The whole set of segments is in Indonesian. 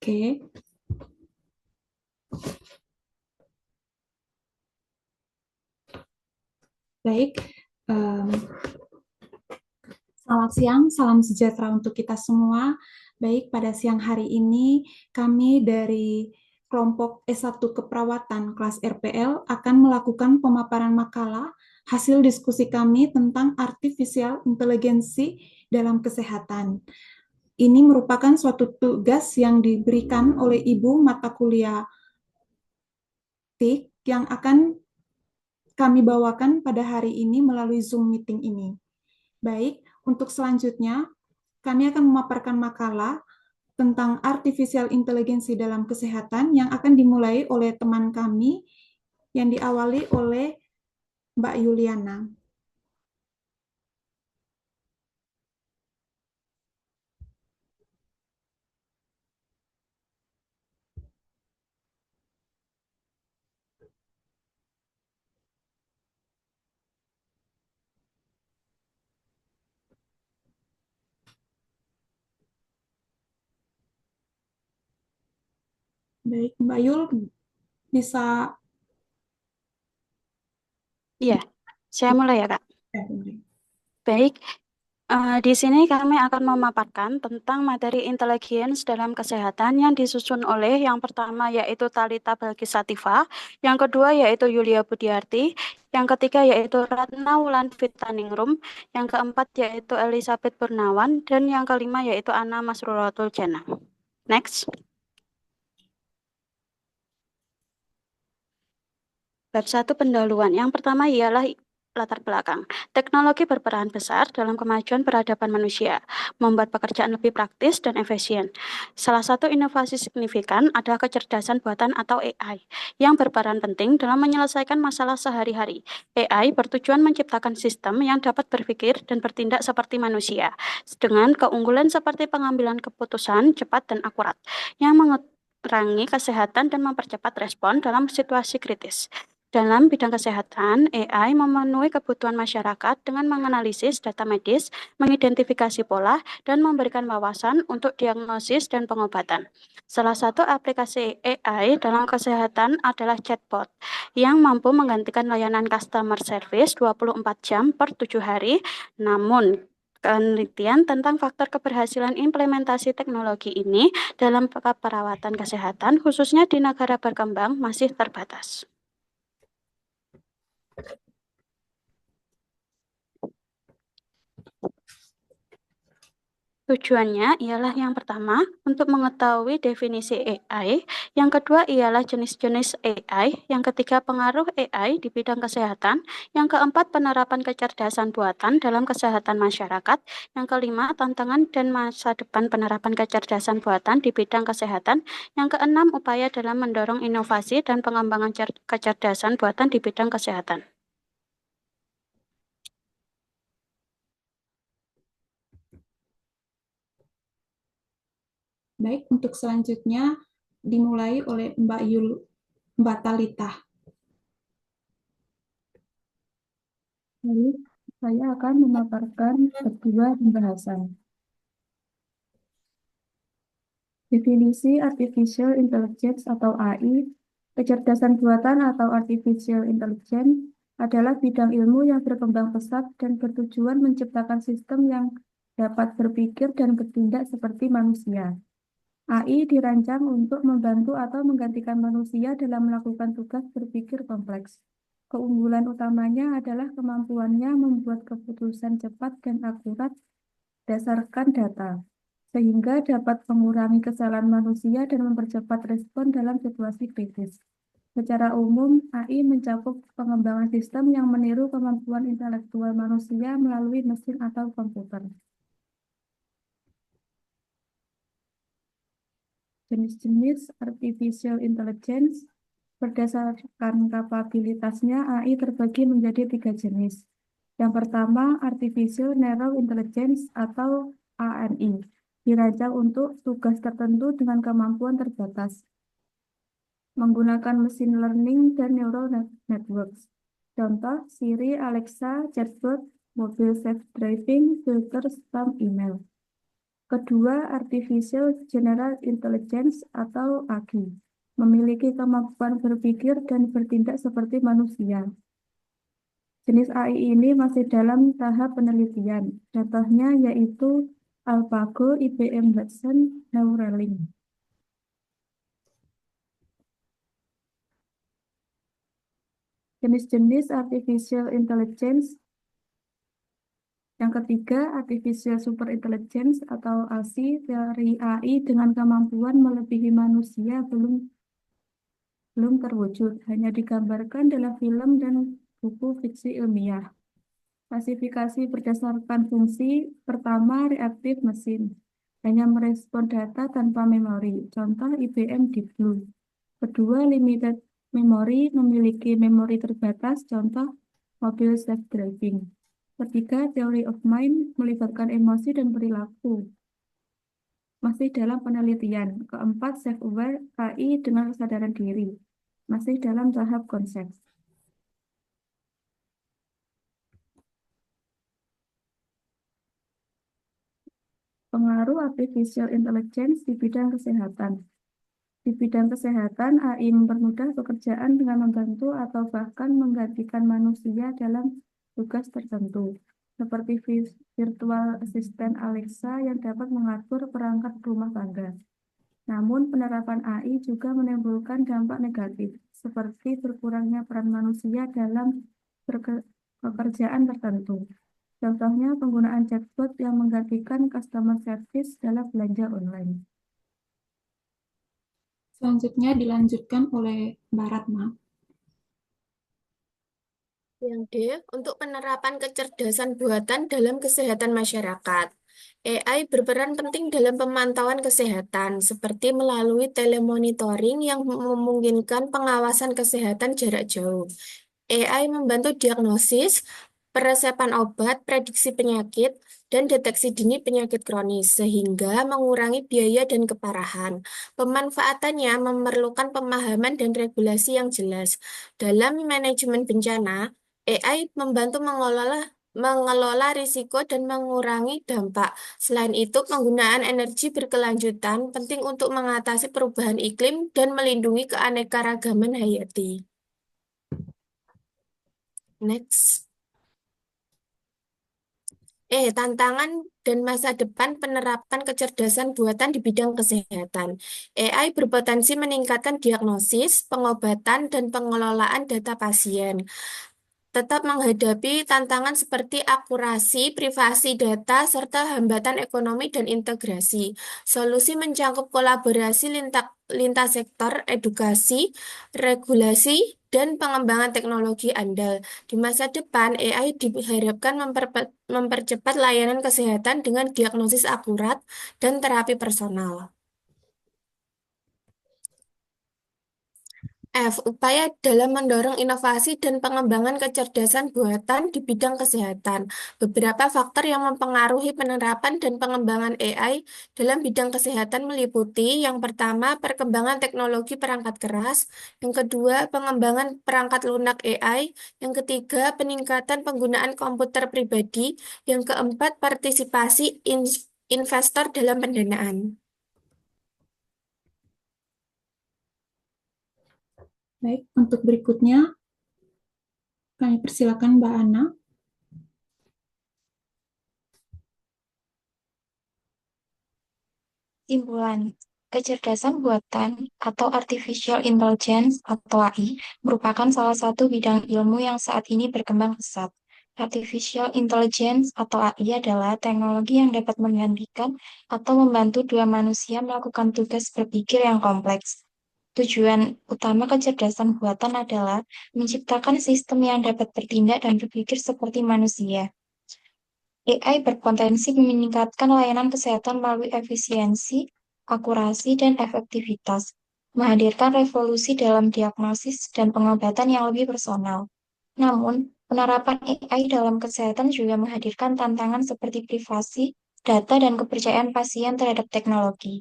Oke, baik. Em, Selamat siang, salam sejahtera untuk kita semua. Baik, pada siang hari ini kami dari kelompok S1 Keperawatan kelas RPL akan melakukan pemaparan makalah hasil diskusi kami tentang artificial intelligence dalam kesehatan. Ini merupakan suatu tugas yang diberikan oleh Ibu mata kuliah TIK yang akan kami bawakan pada hari ini melalui Zoom meeting ini. Baik, untuk selanjutnya kami akan memaparkan makalah tentang artificial intelligence dalam kesehatan yang akan dimulai oleh teman kami yang diawali oleh Mbak Yuliana. Baik, Mbak Yul bisa. Iya, saya mulai ya, Kak. Eh, Baik, di sini kami akan memaparkan tentang materi intelligence dalam kesehatan yang disusun oleh yang pertama yaitu Talita Balkis-Sativa, yang kedua yaitu Yulia Budiarti, yang ketiga yaitu Ratna Wulan Vitaningrum, yang keempat yaitu Elizabeth Purnawan, dan yang kelima yaitu Anna Masruratul Jannah. Next. Bab 1 pendahuluan. Yang pertama ialah latar belakang. Teknologi berperan besar dalam kemajuan peradaban manusia, membuat pekerjaan lebih praktis dan efisien. Salah satu inovasi signifikan adalah kecerdasan buatan atau AI, yang berperan penting dalam menyelesaikan masalah sehari-hari. AI bertujuan menciptakan sistem yang dapat berpikir dan bertindak seperti manusia, dengan keunggulan seperti pengambilan keputusan cepat dan akurat, yang mengurangi kesehatan dan mempercepat respon dalam situasi kritis. Dalam bidang kesehatan, AI memenuhi kebutuhan masyarakat dengan menganalisis data medis, mengidentifikasi pola, dan memberikan wawasan untuk diagnosis dan pengobatan. Salah satu aplikasi AI dalam kesehatan adalah chatbot, yang mampu menggantikan layanan customer service 24 jam per 7 hari. Namun, penelitian tentang faktor keberhasilan implementasi teknologi ini dalam perawatan kesehatan, khususnya di negara berkembang, masih terbatas. Tujuannya ialah yang pertama, untuk mengetahui definisi AI, yang kedua ialah jenis-jenis AI, yang ketiga pengaruh AI di bidang kesehatan, yang keempat penerapan kecerdasan buatan dalam kesehatan masyarakat, yang kelima tantangan dan masa depan penerapan kecerdasan buatan di bidang kesehatan, yang keenam upaya dalam mendorong inovasi dan pengembangan kecerdasan buatan di bidang kesehatan. Baik, untuk selanjutnya dimulai oleh Mbak Talita. Baik, saya akan memaparkan kedua pembahasan. Definisi Artificial Intelligence atau AI, kecerdasan buatan atau Artificial Intelligence adalah bidang ilmu yang berkembang pesat dan bertujuan menciptakan sistem yang dapat berpikir dan bertindak seperti manusia. AI dirancang untuk membantu atau menggantikan manusia dalam melakukan tugas berpikir kompleks. Keunggulan utamanya adalah kemampuannya membuat keputusan cepat dan akurat berdasarkan data, sehingga dapat mengurangi kesalahan manusia dan mempercepat respon dalam situasi kritis. Secara umum, AI mencakup pengembangan sistem yang meniru kemampuan intelektual manusia melalui mesin atau komputer. Jenis-jenis artificial intelligence berdasarkan kapabilitasnya AI terbagi menjadi 3 jenis. Yang pertama, Artificial Narrow Intelligence atau ANI, dirancang untuk tugas tertentu dengan kemampuan terbatas, menggunakan mesin learning dan neural networks. Contoh, Siri, Alexa, chatbot, mobil self-driving, filter spam email. Kedua, Artificial General Intelligence atau AGI, memiliki kemampuan berpikir dan bertindak seperti manusia. Jenis AI ini masih dalam tahap penelitian. Contohnya yaitu AlphaGo, IBM Watson, Neuralink. Jenis-jenis Artificial Intelligence. Yang ketiga, Artificial Super Intelligence atau ASI, teori AI dengan kemampuan melebihi manusia belum terwujud, hanya digambarkan dalam film dan buku fiksi ilmiah. Klasifikasi berdasarkan fungsi. Pertama, reactive mesin, hanya merespon data tanpa memori. Contoh IBM Deep Blue. Kedua, limited memory, memiliki memori terbatas. Contoh mobil self-driving. Ketiga, theory of mind, melibatkan emosi dan perilaku. Masih dalam penelitian. Keempat, self-aware, AI dengan kesadaran diri. Masih dalam tahap konsep. Pengaruh artificial intelligence di bidang kesehatan. Di bidang kesehatan, AI mempermudah pekerjaan dengan membantu atau bahkan menggantikan manusia dalam tugas tertentu, seperti virtual assistant Alexa yang dapat mengatur perangkat rumah tangga. Namun, penerapan AI juga menimbulkan dampak negatif, seperti berkurangnya peran manusia dalam pekerjaan tertentu. Contohnya, penggunaan chatbot yang menggantikan customer service dalam belanja online. Selanjutnya dilanjutkan oleh Mbak Ratna. Yang D, untuk penerapan kecerdasan buatan dalam kesehatan masyarakat. AI berperan penting dalam pemantauan kesehatan, seperti melalui telemonitoring yang memungkinkan pengawasan kesehatan jarak jauh. AI membantu diagnosis, peresepan obat, prediksi penyakit, dan deteksi dini penyakit kronis, sehingga mengurangi biaya dan keparahan. Pemanfaatannya memerlukan pemahaman dan regulasi yang jelas. Dalam manajemen bencana, AI membantu mengelola risiko dan mengurangi dampak. Selain itu, penggunaan energi berkelanjutan penting untuk mengatasi perubahan iklim dan melindungi keanekaragaman hayati. Next. Tantangan dan masa depan penerapan kecerdasan buatan di bidang kesehatan. AI berpotensi meningkatkan diagnosis, pengobatan, dan pengelolaan data pasien. Tetap menghadapi tantangan seperti akurasi, privasi data, serta hambatan ekonomi dan integrasi. Solusi mencakup kolaborasi lintas sektor, edukasi, regulasi, dan pengembangan teknologi andal. Di masa depan, AI diharapkan mempercepat layanan kesehatan dengan diagnosis akurat dan terapi personal. F. Upaya dalam mendorong inovasi dan pengembangan kecerdasan buatan di bidang kesehatan. Beberapa faktor yang mempengaruhi penerapan dan pengembangan AI dalam bidang kesehatan meliputi yang pertama, perkembangan teknologi perangkat keras, yang kedua, pengembangan perangkat lunak AI, yang ketiga, peningkatan penggunaan komputer pribadi, yang keempat, partisipasi investor dalam pendanaan. Baik, untuk berikutnya kami persilakan Mbak Ana. Simpulan, kecerdasan buatan atau artificial intelligence atau AI merupakan salah satu bidang ilmu yang saat ini berkembang pesat. Artificial intelligence atau AI adalah teknologi yang dapat menggantikan atau membantu dua manusia melakukan tugas berpikir yang kompleks. Tujuan utama kecerdasan buatan adalah menciptakan sistem yang dapat bertindak dan berpikir seperti manusia. AI berpotensi meningkatkan layanan kesehatan melalui efisiensi, akurasi, dan efektivitas, menghadirkan revolusi dalam diagnosis dan pengobatan yang lebih personal. Namun, penerapan AI dalam kesehatan juga menghadirkan tantangan seperti privasi, data, dan kepercayaan pasien terhadap teknologi.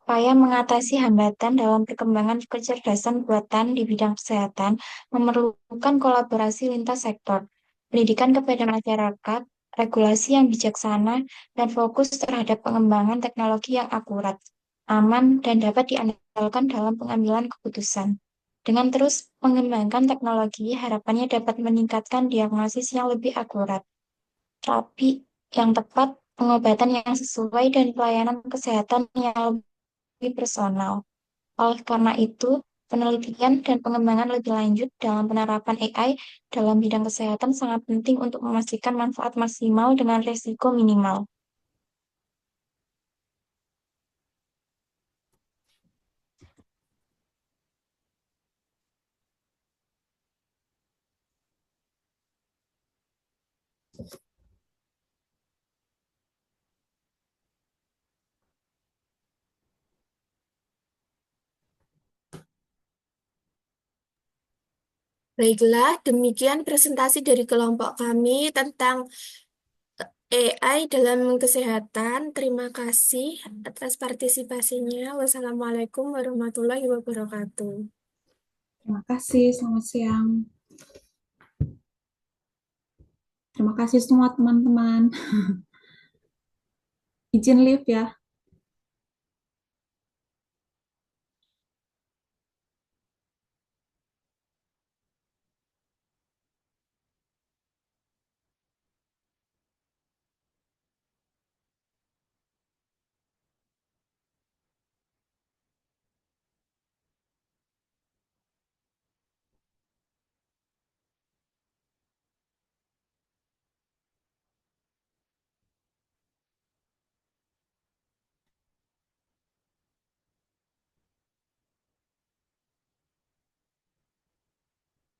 Upaya mengatasi hambatan dalam perkembangan kecerdasan buatan di bidang kesehatan memerlukan kolaborasi lintas sektor, pendidikan kepada masyarakat, regulasi yang bijaksana, dan fokus terhadap pengembangan teknologi yang akurat, aman, dan dapat diandalkan dalam pengambilan keputusan. Dengan terus mengembangkan teknologi, harapannya dapat meningkatkan diagnosis yang lebih akurat, terapi yang tepat, pengobatan yang sesuai, dan pelayanan kesehatan yang lebih personal. Oleh karena itu, penelitian dan pengembangan lebih lanjut dalam penerapan AI dalam bidang kesehatan sangat penting untuk memastikan manfaat maksimal dengan risiko minimal. Baiklah, demikian presentasi dari kelompok kami tentang AI dalam kesehatan. Terima kasih atas partisipasinya. Wassalamualaikum warahmatullahi wabarakatuh. Terima kasih, selamat siang. Terima kasih semua teman-teman. Izin live ya.